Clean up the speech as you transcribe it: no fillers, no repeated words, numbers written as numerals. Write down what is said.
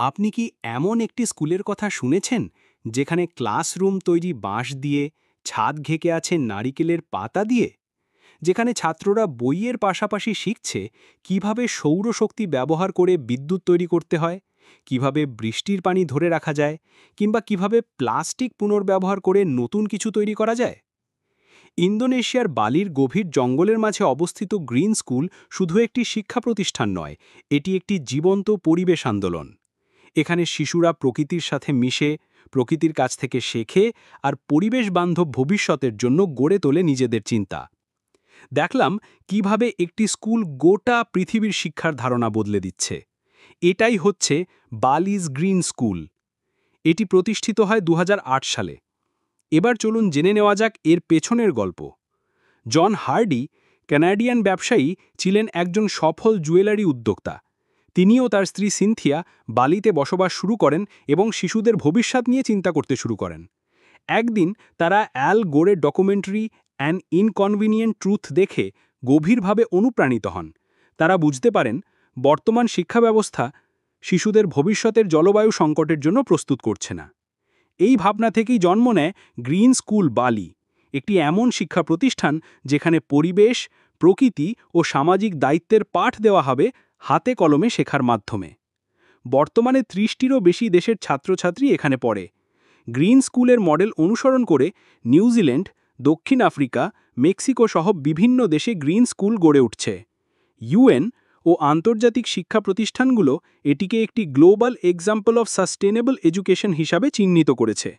আপনি কি এমন একটি স্কুলের কথা শুনেছেন যেখানে ক্লাসরুম তৈরি বাঁশ দিয়ে, ছাদ ঘেকে আছে নারিকেলের পাতা দিয়ে, যেখানে ছাত্ররা বইয়ের পাশাপাশি শিখছে কিভাবে সৌরশক্তি ব্যবহার করে বিদ্যুৎ তৈরি করতে হয়, কিভাবে বৃষ্টির পানি ধরে রাখা যায়, কিংবা কিভাবে প্লাস্টিক পুনর্ব্যবহার করে নতুন কিছু তৈরি করা যায়? ইন্দোনেশিয়ার বালির গভীর জঙ্গলের মাঝে অবস্থিত গ্রিন স্কুল শুধু একটি শিক্ষা প্রতিষ্ঠান নয়, এটি একটি জীবন্ত পরিবেশ আন্দোলন। এখানে শিশুরা প্রকৃতির সাথে মিশে, প্রকৃতির কাছ থেকে শেখে আর পরিবেশ বান্ধব ভবিষ্যতের জন্য গড়ে তোলে নিজেদের চিন্তা। দেখলাম কিভাবে একটি স্কুল গোটা পৃথিবীর শিক্ষার ধারণা বদলে দিচ্ছে। এটাই হচ্ছে বালিজ গ্রিন স্কুল। এটি প্রতিষ্ঠিত হয় ২০০৮ সালে। এবার চলুন জেনে নেওয়া যাক এর পেছনের গল্প। জন হার্ডি, কানাডিয়ান ব্যবসায়ী, ছিলেন একজন সফল জুয়েলারি উদ্যোক্তা। তিনিও তার স্ত্রী সিনথিয়া বালিতে বসবাস শুরু করেন এবং শিশুদের ভবিষ্যৎ নিয়ে চিন্তা করতে শুরু করেন। একদিন তারা অ্যাল গোরের ডকুমেন্টারি অ্যান ইনকনভিনিয়েন্ট ট্রুথ দেখে গভীরভাবে অনুপ্রাণিত হন। তারা বুঝতে পারেন বর্তমান শিক্ষা ব্যবস্থা শিশুদের ভবিষ্যতের জলবায়ু সংকটের জন্য প্রস্তুত করছে না। এই ভাবনা থেকেই জন্ম নেয় গ্রিন স্কুল বালি, একটি এমন শিক্ষা প্রতিষ্ঠান যেখানে পরিবেশ, প্রকৃতি ও সামাজিক দায়িত্বের পাঠ দেওয়া হবে হাতে কলমে শেখার মাধ্যমে। বর্তমানে ৩০টিরও বেশি দেশের ছাত্রছাত্রী এখানে পড়ে। গ্রিন স্কুলের মডেল অনুসরণ করে নিউজিল্যান্ড, দক্ষিণ আফ্রিকা, মেক্সিকো সহ বিভিন্ন দেশে গ্রিন স্কুল গড়ে উঠছে। ইউএন ও আন্তর্জাতিক শিক্ষা প্রতিষ্ঠানগুলো এটিকে একটি global example of sustainable education হিসাবে চিহ্নিত করেছে।